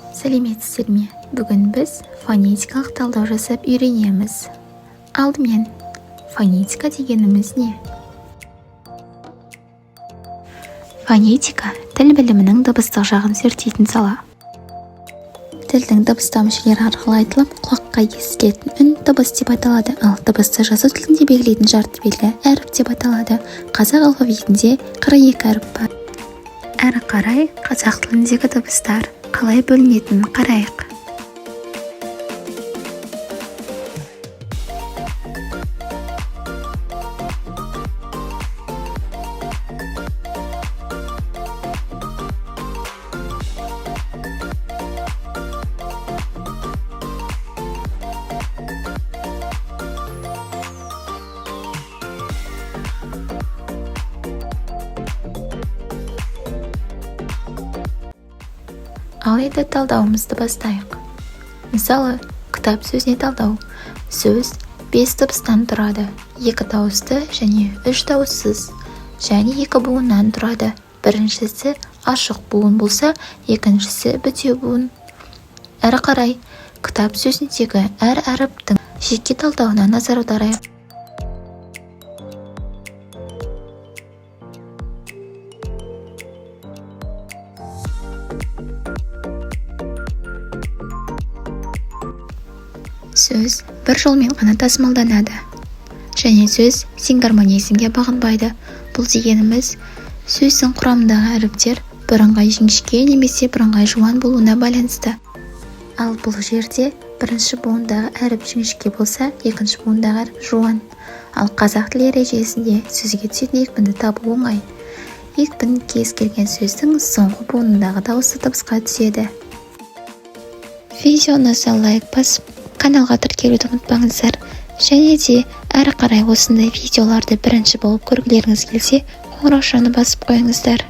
Сәлеметсіздер ме? Бүгін біз фонетикалық талдау жасап үйренеміз. Алдымен, фонетика дегеніміз не? Фонетика тіл білімінің дыбыстық жағын зерттейтін сала. Тілдің дыбыстау мүшелері арқылы айтылып, құлаққа естілетін үн дыбыс деп аталады, ал дыбысты жазу тілінде белгілейтін жарты белгі әріп деп аталады. Қазақ алфавитінде 42 әріп бар. Әрі қарай қазақ тіліндегі дыбыстар қалай бөлінетінін қарайық. Алайда талдауымызды бастайық. Мысалы, кітап сөзіне талдау. Сөз 5 дыбыстан тұрады, 2 дауысты және 3 дауыссыз, және 2 буыннан тұрады. Біріншісі ашық буын болса, екіншісі бітеу буын. Әрі қарай, кітап сөзіндегі әр әріптің жеке талдауына назар аударайық. Сөз бір жолмен ғана тасымалданады, және сөз сингармонизмге бағынбайды. Бұл дегеніміз, сөздің құрамындағы әріптер бірыңғай жіңішке немесе бірыңғай жуан болуына байланысты. Ал бұл жерде бірінші буындағы әріп жіңішке болса, екінші буындағы әріп жуан. Ал қазақ тілі ережесінде сөзге түсетін екпінді табу оңай. Екпін кез келген сөздің соңғы буынындағы дауысты дыбысқа түседі. Видеоны лайк басып, каналға тіркелуді ұмытпаңыздар, және де әрі қарай осындай видеоларды бірінші болып көргілеріңіз келсе, қоңыраушаны басып қойыңыздар.